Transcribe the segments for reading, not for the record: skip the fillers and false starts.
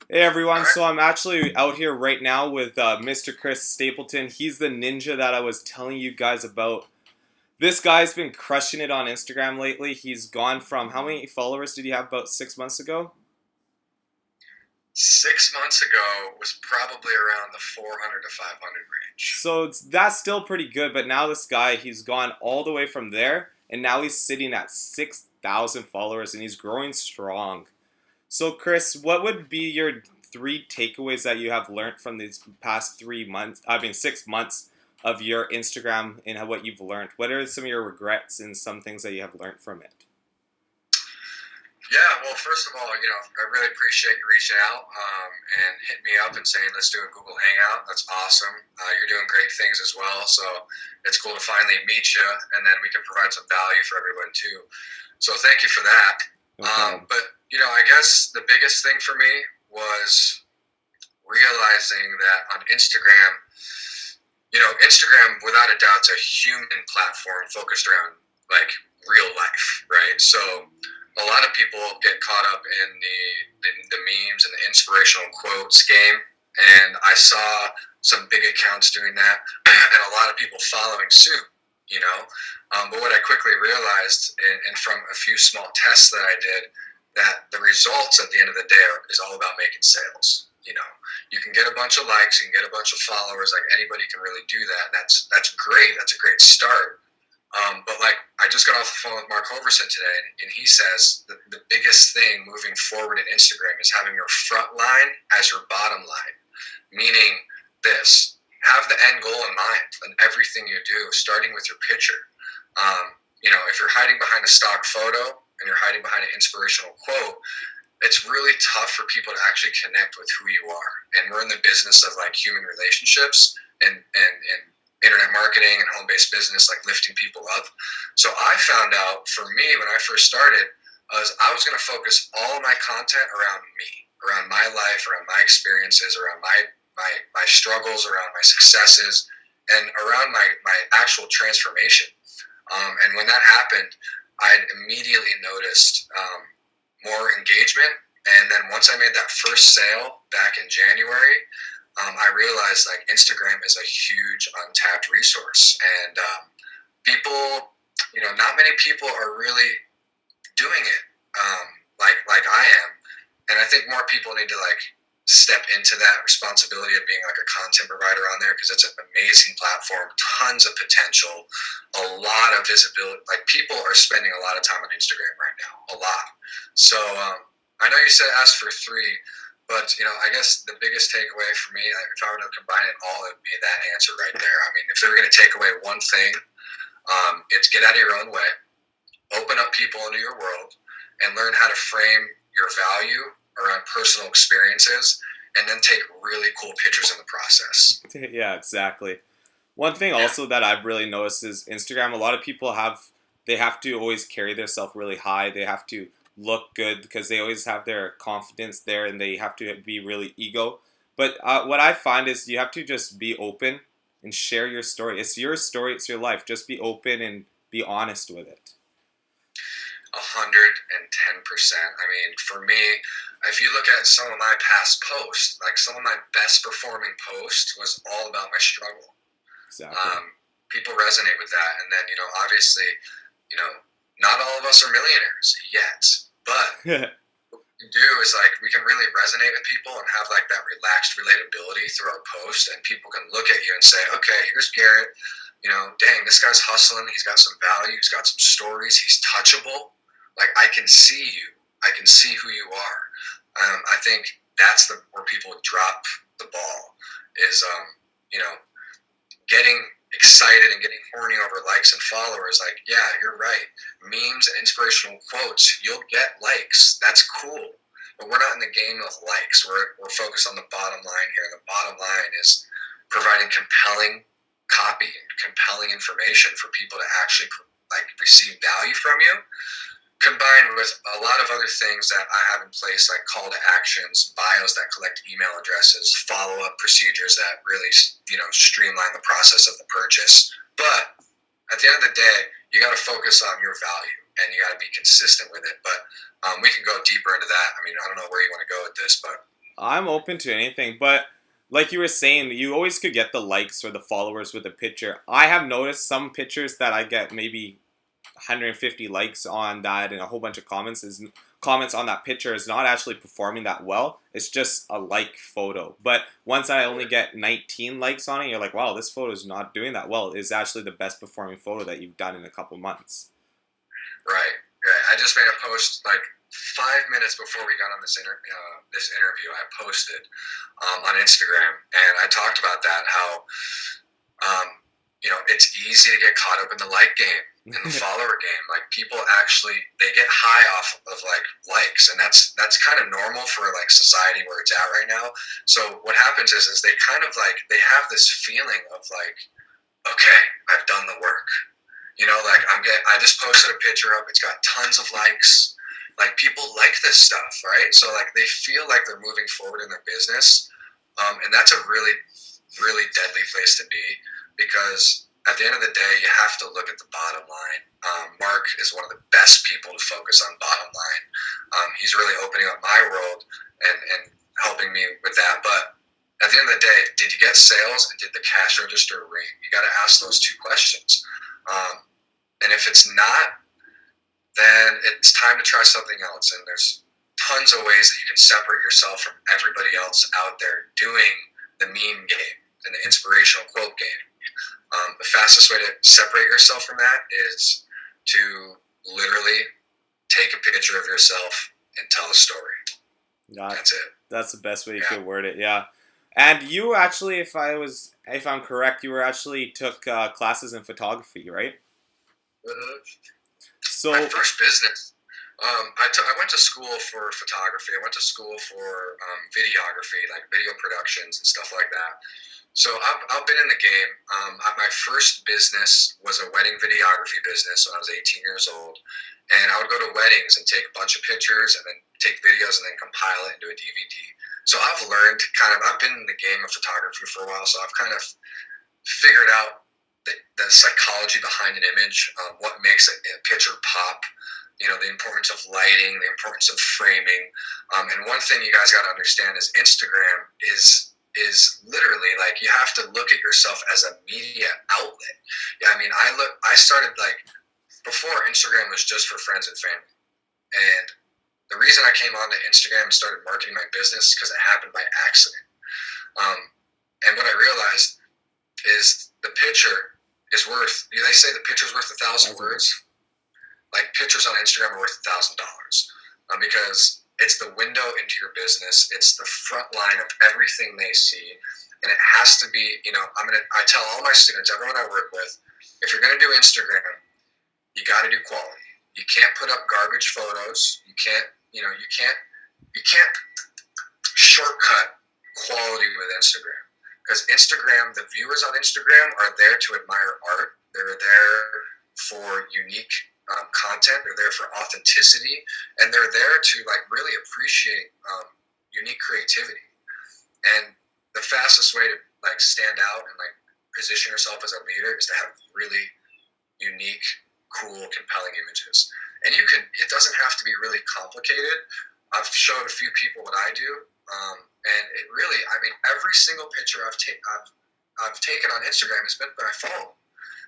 Hey All everyone, right. so I'm actually out here right now with Mr. Chris Stapleton. He's the ninja that I was telling you guys about. This guy's been crushing it on Instagram lately. He's gone from how many followers did he have about 6 months ago? 6 months ago was probably around the 400 to 500 range. So that's still pretty good, but now this guy, he's gone all the way from there, and now he's sitting at 6,000 followers and he's growing strong. So, Chris, what would be your three takeaways that you have learned from these past 3 months? I mean, 6 months of your Instagram and what you've learned. What are some of your regrets and some things that you have learned from it? Yeah, well, first of all, I really appreciate you reaching out and hitting me up and saying, let's do a Google Hangout. That's awesome. You're doing great things as well. So it's cool to finally meet you, and then we can provide some value for everyone too. So thank you for that. No problem. But I guess the biggest thing for me was realizing that on Instagram, Instagram without a doubt is a human platform focused around like real life, right? So a lot of people get caught up in the memes and the inspirational quotes game, and I saw some big accounts doing that, and a lot of people following suit. But what I quickly realized, and from a few small tests that I did, that the results at the end of the day is all about making sales. You can get a bunch of likes, you can get a bunch of followers. Like anybody can really do that. That's great. That's a great start. But like I just got off the phone with Mark Hoverson today, and he says the biggest thing moving forward in Instagram is having your front line as your bottom line. Meaning this: have the end goal in mind in everything you do, starting with your picture. If you're hiding behind a stock photo and you're hiding behind an inspirational quote, it's really tough for people to actually connect with who you are. And we're in the business of like human relationships and internet marketing and home-based business, like lifting people up. So I found out for me when I first started, I was going to focus all of my content around me, around my life, around my experiences, around my struggles, around my successes, and around my actual transformation. And when that happened, I immediately noticed more engagement. And then once I made that first sale back in January, I realized like Instagram is a huge untapped resource, and people, not many people are really doing it like I am, and I think more people need to like step into that responsibility of being like a content provider on there because it's an amazing platform, tons of potential, a lot of visibility. Like people are spending a lot of time on Instagram right now, a lot. So I know you said ask for three, but I guess the biggest takeaway for me, if I were to combine it all, it would be that answer right there. I mean, if they were going to take away one thing, it's get out of your own way, open up people into your world, and learn how to frame your value around personal experiences, and then take really cool pictures in the process. Yeah, exactly. One thing Yeah. also that I've really noticed is Instagram. A lot of people they have to always carry themselves really high. They have to look good because they always have their confidence there, and they have to be really ego. But what I find is you have to just be open and share your story. It's your story. It's your life. Just be open and be honest with it. 110%. I mean, for me, if you look at some of my past posts, like some of my best performing posts was all about my struggle. Exactly. People resonate with that. And then, obviously, you know, not all of us are millionaires yet, but what we can do is like we can really resonate with people and have like that relaxed relatability through our post, and people can look at you and say, okay, here's Garrett. Dang, this guy's hustling. He's got some value. He's got some stories. He's touchable. Like I can see you. I can see who you are. I think that's where people drop the ball is, you know, getting excited and getting horny over likes and followers. Like, yeah, you're right. Memes and inspirational quotes, you'll get likes. That's cool. But we're not in the game of likes. We're focused on the bottom line here. And the bottom line is providing compelling copy and compelling information for people to actually like receive value from you, combined with a lot of other things that I have in place, like call to actions, bios that collect email addresses, follow-up procedures that really, streamline the process of the purchase. But at the end of the day, you got to focus on your value and you got to be consistent with it. But we can go deeper into that. I mean, I don't know where you want to go with this, but I'm open to anything, but like you were saying, you always could get the likes or the followers with a picture. I have noticed some pictures that I get maybe 150 likes on that and a whole bunch of comments on that picture is not actually performing that well. It's just a like photo. But once I only get 19 likes on it, you're like, wow, this photo is not doing that well. It's actually the best performing photo that you've done in a couple months. Right. Right. I just made a post like 5 minutes before we got on this interview. I posted on Instagram, and I talked about that how um, it's easy to get caught up in the like game in the follower game. Like people actually they get high off of like likes, and that's kind of normal for like society where it's at right now. So what happens is they kind of like they have this feeling of like, okay, I've done the work. Like I just posted a picture up. It's got tons of likes. Like people like this stuff, right? So like they feel like they're moving forward in their business, and that's a really, really deadly place to be because at the end of the day, you have to look at the bottom line. Mark is one of the best people to focus on bottom line. He's really opening up my world and helping me with that. But at the end of the day, did you get sales and did the cash register ring? You got to ask those two questions. And if it's not, then it's time to try something else. And there's tons of ways that you can separate yourself from everybody else out there doing the meme game and the inspirational quote game. The fastest way to separate yourself from that is to literally take a picture of yourself and tell a story. That's it. That's the best way you could word it. Yeah. And you actually, if I'm correct, you were actually took classes in photography, right? Mm-hmm. So my first business, I went to school for photography. I went to school for videography, like video productions and stuff like that. So I've been in the game. My first business was a wedding videography business when I was 18 years old. And I would go to weddings and take a bunch of pictures and then take videos and then compile it into a DVD. So I've learned I've been in the game of photography for a while, so I've kind of figured out the psychology behind an image, what makes a picture pop, the importance of lighting, the importance of framing. And one thing you guys got to understand is Instagram is literally like you have to look at yourself as a media outlet. Yeah, I mean, I started like before Instagram was just for friends and family, and the reason I came onto Instagram and started marketing my business because it happened by accident. And what I realized is the picture is worth. They say the picture's worth 1,000 words. Like pictures on Instagram are worth $1,000 because it's the window into your business. It's the front line of everything they see, and it has to be. I tell all my students, everyone I work with, if you're going to do Instagram, you got to do quality. You can't put up garbage photos. You can't. You can't shortcut quality with Instagram because Instagram, the viewers on Instagram are there to admire art. They're there for unique content. They're there for authenticity, and they're there to like really appreciate unique creativity. And the fastest way to like stand out and like position yourself as a leader is to have really unique, cool, compelling images. And it doesn't have to be really complicated. I've shown a few people what I do, and it really, I mean, every single picture I've taken on Instagram has been by phone.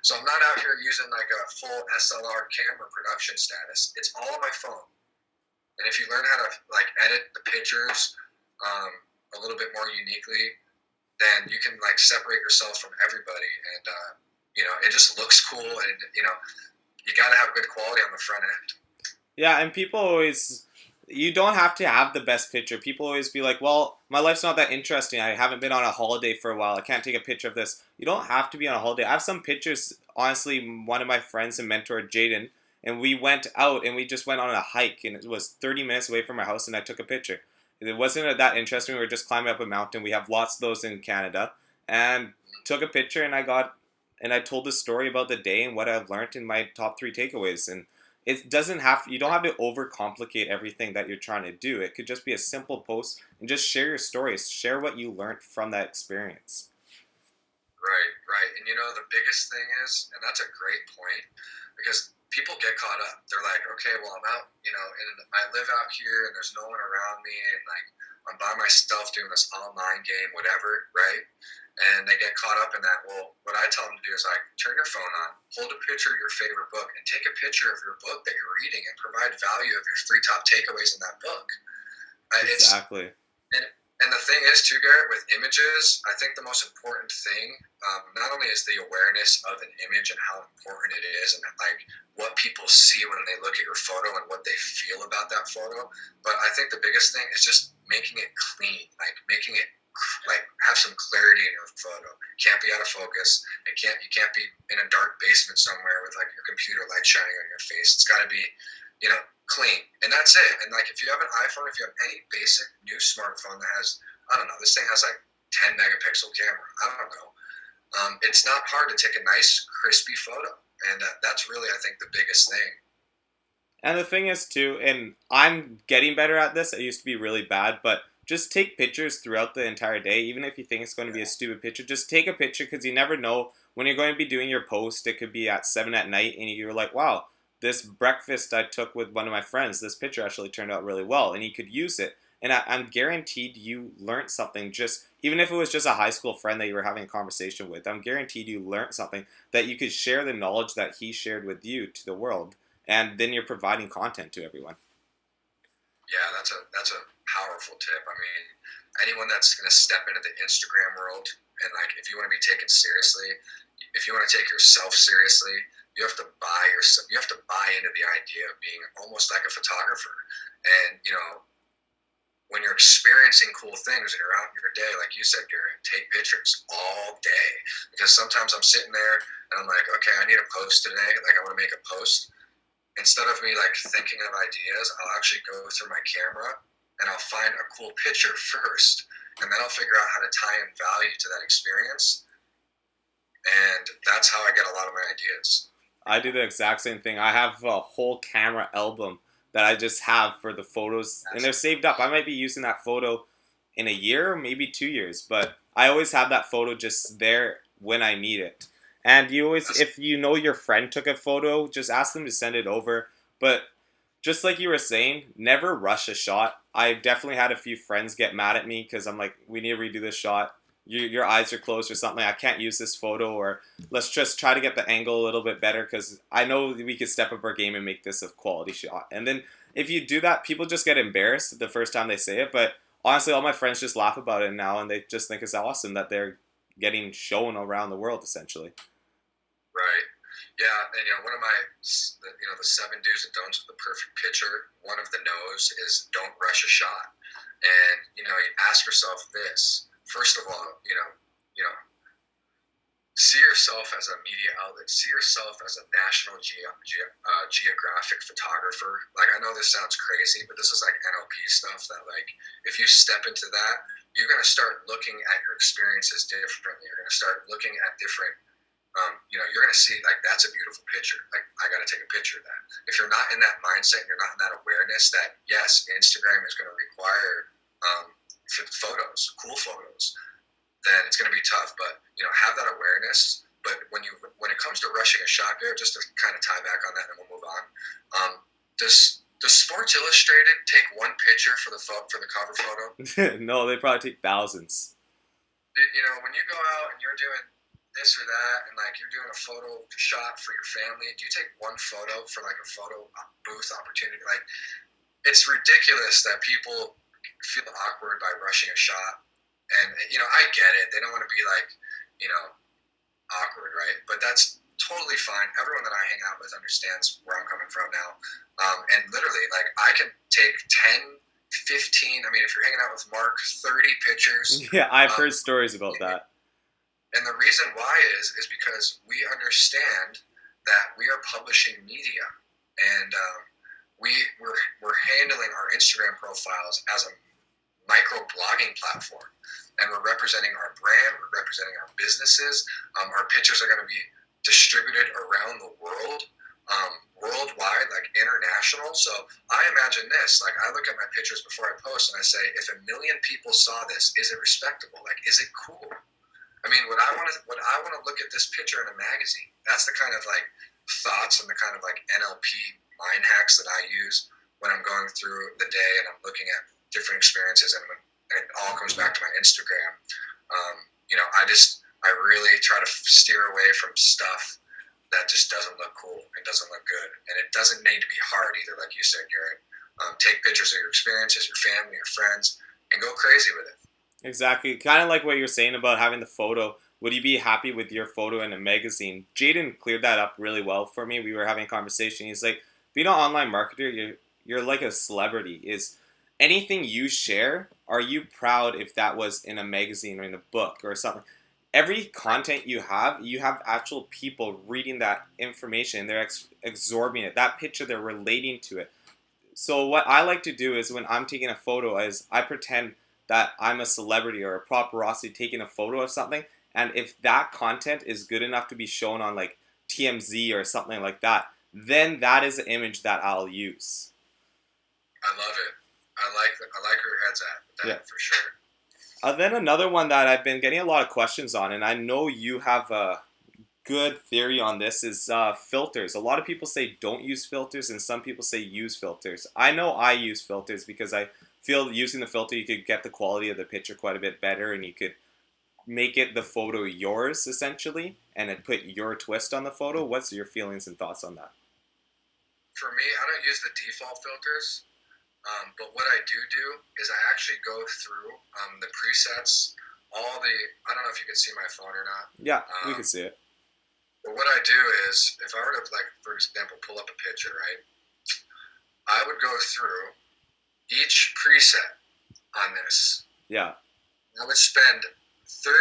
So I'm not out here using like a full SLR camera production status. It's all on my phone. And if you learn how to like edit the pictures a little bit more uniquely, then you can like separate yourself from everybody. And it just looks cool, and you got to have good quality on the front end. yeah, and people always, you don't have to have the best picture. People always be like, well, my life's not that interesting. I haven't been on a holiday for a while. I can't take a picture of this. You don't have to be on a holiday. I have some pictures, honestly, one of my friends and mentor, Jaden, and we went out and we just went on a hike, and it was 30 minutes away from my house, and I took a picture. It wasn't that interesting. We were just climbing up a mountain. We have lots of those in Canada, and took a picture, and I told the story about the day and what I've learned in my top 3 takeaways. And it doesn't have you don't have to overcomplicate everything that you're trying to do. It could just be a simple post and just share your stories, share what you learned from that experience. Right. And the biggest thing is, and that's a great point, because people get caught up. They're like, okay, well, I'm out, and I live out here, and there's no one around me, and like I'm by myself doing this online game, whatever, right? And they get caught up in that. Well, what I tell them to do is like turn your phone on, hold a picture of your favorite book, and take a picture of your book that you're reading, and provide value of your three top takeaways in that book. It's Exactly. and the thing is, too, Garrett, with images, I think the most important thing, not only is the awareness of an image and how important it is, and like what people see when they look at your photo and what they feel about that photo, but I think the biggest thing is just making it clean, like making it like have some clarity in your photo. It can't be out of focus. You can't be in a dark basement somewhere with like your computer light shining on your face. It's got to be, clean, and that's it. And like if you have an iPhone, if you have any basic new smartphone that has, I don't know, this thing has like 10 megapixel camera, I don't know, it's not hard to take a nice crispy photo, and that's really, I think, the biggest thing. And the thing is too, and I'm getting better at this. I used to be really bad, but just take pictures throughout the entire day. Even if you think it's going to be a stupid picture, just take a picture because you never know when you're going to be doing your post. It could be at 7 at night, and you're like, "Wow, this breakfast I took with one of my friends. This picture actually turned out really well," and you could use it. And I'm guaranteed you learned something. Just even if it was just a high school friend that you were having a conversation with, I'm guaranteed you learned something that you could share the knowledge that he shared with you to the world, and then you're providing content to everyone. Yeah, that's a powerful tip. I mean, anyone that's going to step into the Instagram world, and like if you want to be taken seriously, if you want to take yourself seriously, you have to buy yourself. You have to buy into the idea of being almost like a photographer. And when you're experiencing cool things and you're out in your day, like you said, Garrett, take pictures all day. Because sometimes I'm sitting there and I'm like, okay, I need a post today. Like I want to make a post. Instead of me like thinking of ideas, I'll actually go through my camera and I'll find a cool picture first, and then I'll figure out how to tie in value to that experience. And that's how I get a lot of my ideas. I do the exact same thing. I have a whole camera album that I just have for the photos, and they're saved up. I might be using that photo in a year, maybe 2 years, but I always have that photo just there when I need it. And you always, if you know your friend took a photo, just ask them to send it over. But just like you were saying, never rush a shot. I definitely had a few friends get mad at me because I'm like, we need to redo this shot. Your eyes are closed or something. I can't use this photo, or let's just try to get the angle a little bit better because I know we could step up our game and make this a quality shot. And then if you do that, people just get embarrassed the first time they say it. But honestly, all my friends just laugh about it now, and they just think it's awesome that they're getting shown around the world essentially. Right. Yeah, and one of my, the seven do's and don'ts of the perfect pitcher. One of the no's is don't rush a shot, and you ask yourself this first of all. See yourself as a media outlet. See yourself as a National Geographic photographer. Like I know this sounds crazy, but this is like NLP stuff. That like if you step into that, you're gonna start looking at your experiences differently. You're gonna start looking at different you're going to see like that's a beautiful picture. Like I got to take a picture of that. If you're not in that mindset and you're not in that awareness that yes, Instagram is going to require photos, cool photos, then it's going to be tough. But have that awareness. But when it comes to rushing a shot, there, just to kind of tie back on that, and then we'll move on. Does Sports Illustrated take one picture for the cover photo? No, they probably take thousands. When you go out and you're doing this or that, and like you're doing a photo shot for your family, do you take one photo for like a photo booth opportunity? Like it's ridiculous that people feel awkward by rushing a shot, and I get it. They don't want to be like awkward, right? But that's totally fine. Everyone that I hang out with understands where I'm coming from now, and literally like I can take 10, 15, I mean if you're hanging out with Mark, 30 pictures. Yeah, I've heard stories about that. And the reason why is because we understand that we are publishing media, and we're handling our Instagram profiles as a micro blogging platform, and we're representing our brand, we're representing our businesses. Our pictures are going to be distributed around the world, worldwide, like international. So I imagine this, like I look at my pictures before I post, and I say, if 1 million people saw this, is it respectable? Like, is it cool? I mean, would I want to look at this picture in a magazine? That's the kind of like thoughts and the kind of like NLP mind hacks that I use when I'm going through the day and I'm looking at different experiences, and it all comes back to my Instagram. I really try to steer away from stuff that just doesn't look cool. It doesn't look good, and it doesn't need to be hard either, like you said, Garrett. Take pictures of your experiences, your family, your friends, and go crazy with it. Exactly. Kind of like what you're saying about having the photo. Would you be happy with your photo in a magazine? Jaden cleared that up really well for me. We were having a conversation. He's like, being an online marketer, you're like a celebrity. Is anything you share, are you proud if that was in a magazine or in a book or something? Every content you have actual people reading that information. They're absorbing it. That picture, they're relating to it. So what I like to do is when I'm taking a photo is I pretend that I'm a celebrity or a paparazzi taking a photo of something, and if that content is good enough to be shown on like TMZ or something like that, then that is the image that I'll use. I love it. I like where your head's at with that, Yeah. for sure. Then another one that I've been getting a lot of questions on, and I know you have a good theory on this, is filters. A lot of people say don't use filters, and some people say use filters. I know I use filters because I feel using the filter you could get the quality of the picture quite a bit better, and you could make it the photo yours essentially, and then put your twist on the photo. What's your feelings and thoughts on that? For me, I don't use the default filters. But what I do is I actually go through the presets, I don't know if you can see my phone or not. Yeah, we can see it. But what I do is, if I were to, like, for example, pull up a picture, right, I would go through each preset on this. Yeah. I would spend 10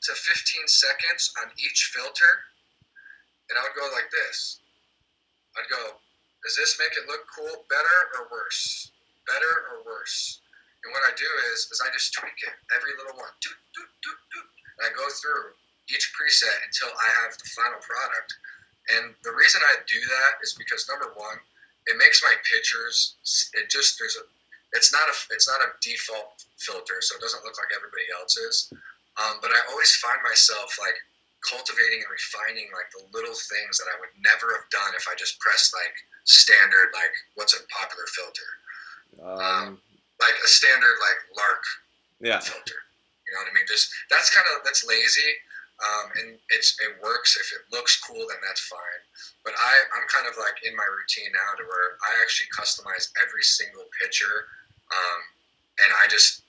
to 15 seconds on each filter, and I would go like this. I'd go, does this make it look cool, better or worse? Better or worse? And what I do is I just tweak it, every little one. Doot, doot, doot, doot. And I go through each preset until I have the final product. And the reason I do that is because, number one, it makes my pictures, it's not a default filter, so it doesn't look like everybody else's. But I always find myself like cultivating and refining like the little things that I would never have done if I just pressed like standard, like what's a popular filter, like a standard like lark filter. You know what I mean? Just that's lazy, and it works. If it looks cool, then that's fine. But I'm kind of like in my routine now to where I actually customize every single picture, and I just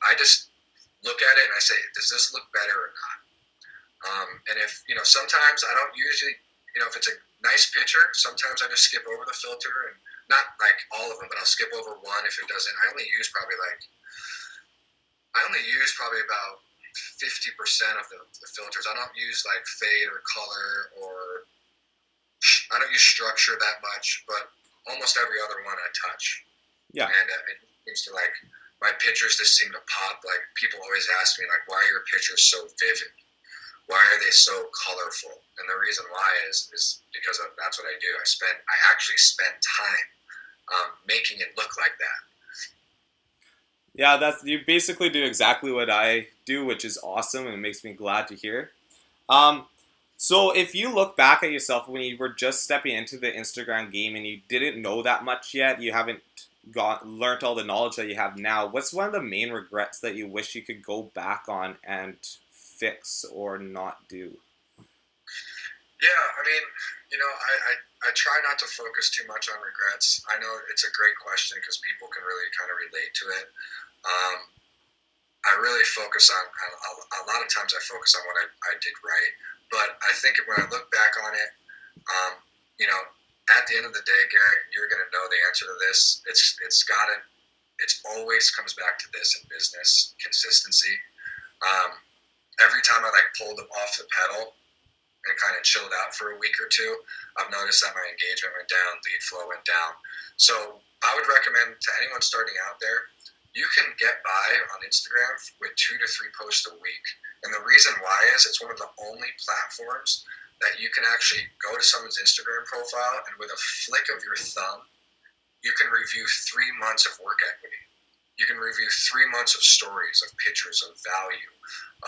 look at it and I say, does this look better or not? And if, sometimes I don't usually, if it's a nice picture, sometimes I just skip over the filter, and not like all of them, but I'll skip over one if it doesn't. I only use probably about 50% of the filters. I don't use like fade or color, or I don't use structure that much, but almost every other one I touch. Yeah. And it seems to, like, my pictures just seem to pop. Like, people always ask me, like, why are your pictures so vivid? Why are they so colorful? And the reason why is because that's what I do. I actually spend time making it look like that. Yeah, you basically do exactly what I do, which is awesome, and it makes me glad to hear. So if you look back at yourself when you were just stepping into the Instagram game and you didn't know that much yet, you haven't learned all the knowledge that you have now, what's one of the main regrets that you wish you could go back on and fix or not do? Yeah, I mean, I try not to focus too much on regrets. I know it's a great question because people can really kind of relate to it. I really focus on, a lot of times I focus on what I did right. But I think when I look back on it, at the end of the day, Garrett, you're going to know the answer to this. It always comes back to this in business: consistency. Every time I pulled it off the pedal and kind of chilled out for a week or two, I've noticed that my engagement went down, lead flow went down. So I would recommend to anyone starting out there, you can get by on Instagram with 2 to 3 posts a week. And the reason why is it's one of the only platforms that you can actually go to someone's Instagram profile, and with a flick of your thumb, you can review 3 months of work equity. You can review 3 months of stories, of pictures, of value,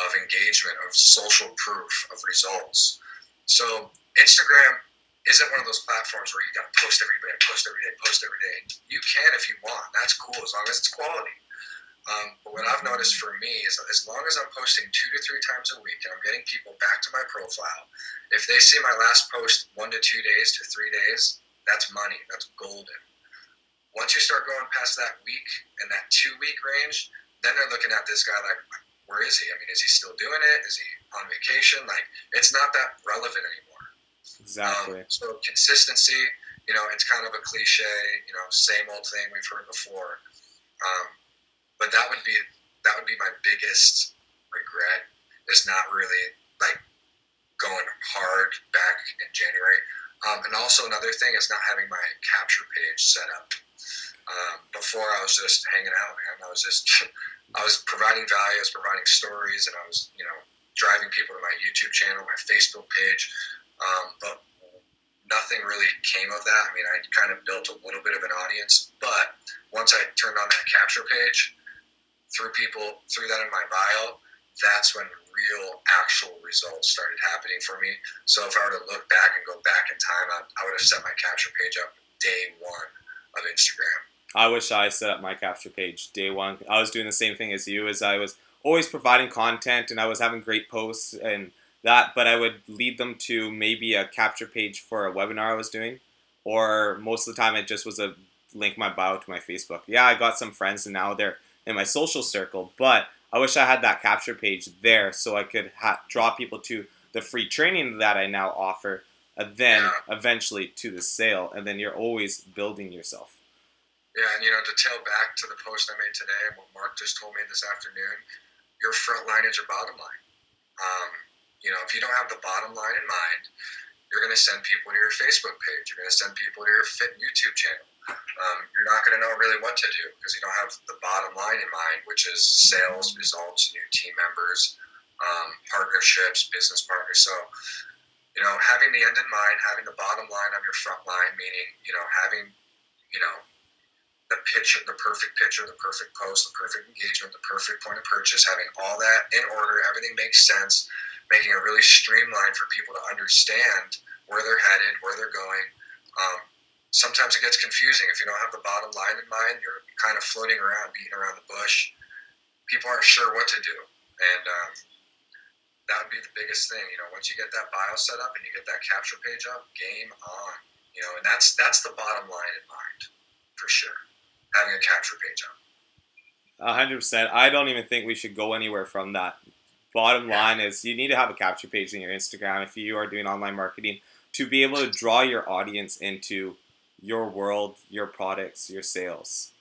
of engagement, of social proof, of results. So Instagram isn't one of those platforms where you got to post every day, post every day, post every day. You can if you want. That's cool as long as it's quality. But what I've noticed for me is as long as I'm posting 2 to 3 times a week and I'm getting people back to my profile, if they see my last post 1 to 2 days to 3 days, that's money. That's golden. Once you start going past that week and that 2-week range, then they're looking at this guy like, where is he? I mean, is he still doing it? Is he on vacation? Like, it's not that relevant anymore. Exactly. So consistency, it's kind of a cliche, same old thing we've heard before. But that would be my biggest regret, is not really like going hard back in January. And also another thing is not having my capture page set up. Before I was just hanging out, man. I was providing value, I was providing stories, and I was, driving people to my YouTube channel, my Facebook page. But nothing really came of that. I mean, I kind of built a little bit of an audience, but once I turned on that capture page, threw that in my bio, that's when real actual results started happening for me. So if I were to look back and go back in time, I would have set my capture page up day one of Instagram. I wish I set up my capture page day one. I was doing the same thing as you, as I was always providing content and I was having great posts and that, but I would lead them to maybe a capture page for a webinar I was doing, or most of the time it just was a link my bio to my Facebook. Yeah, I got some friends and now they're in my social circle, but I wish I had that capture page there so I could draw people to the free training that I now offer, and then eventually to the sale, and then you're always building yourself. Yeah, and to tail back to the post I made today and what Mark just told me this afternoon, your front line is your bottom line. If you don't have the bottom line in mind, you're going to send people to your Facebook page. You're going to send people to your Fit YouTube channel. You're not going to know really what to do because you don't have the bottom line in mind, which is sales, results, new team members, partnerships, business partners. So, having the end in mind, having the bottom line on your front line, meaning, having, the picture, the perfect post, the perfect engagement, the perfect point of purchase, having all that in order, everything makes sense, making it really streamlined for people to understand where they're headed, where they're going. Sometimes it gets confusing. If you don't have the bottom line in mind, you're kind of floating around, beating around the bush. People aren't sure what to do. And that would be the biggest thing. Once you get that bio set up and you get that capture page up, game on. And that's the bottom line in mind, for sure. Having a capture page up. 100%. I don't even think we should go anywhere from that. Bottom line is you need to have a capture page in your Instagram if you are doing online marketing to be able to draw your audience into your world, your products, your sales.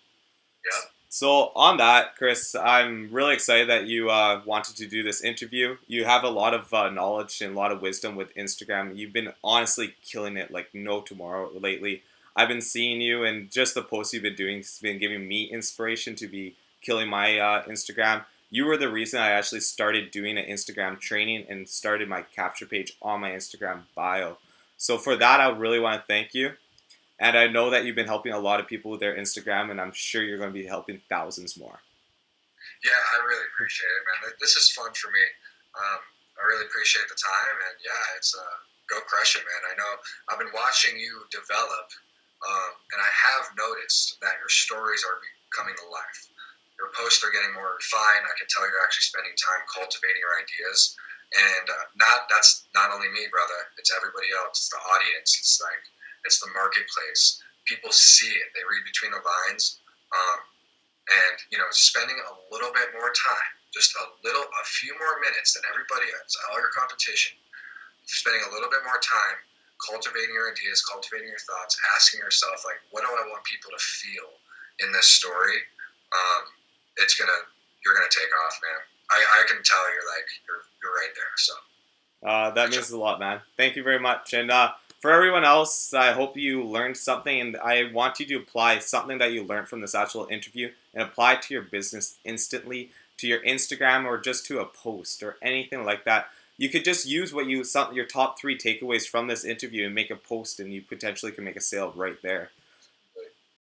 Yep. So on that, Chris, I'm really excited that you wanted to do this interview. You have a lot of knowledge and a lot of wisdom with Instagram. You've been honestly killing it like no tomorrow lately. I've been seeing you, and just the posts you've been doing has been giving me inspiration to be killing my Instagram. You were the reason I actually started doing an Instagram training and started my capture page on my Instagram bio. So for that, I really want to thank you. And I know that you've been helping a lot of people with their Instagram, and I'm sure you're going to be helping thousands more. Yeah, I really appreciate it, man. This is fun for me. I really appreciate the time, and yeah, it's go crush it, man. I know I've been watching you develop, and I have noticed that your stories are coming to life. Your posts are getting more refined. I can tell you're actually spending time cultivating your ideas, and that's not only me, brother. It's everybody else. It's the audience. It's the marketplace. People see it. They read between the lines. And spending a little bit more time, just a few more minutes than everybody else, all your competition, spending a little bit more time cultivating your ideas, cultivating your thoughts, asking yourself, like, what do I want people to feel in this story? You're gonna take off, man. I can tell you're right there. So that means a lot, man. Thank you very much. And for everyone else, I hope you learned something, and I want you to apply something that you learned from this actual interview and apply it to your business instantly, to your Instagram, or just to a post or anything like that. You could just use your top 3 takeaways from this interview and make a post, and you potentially can make a sale right there.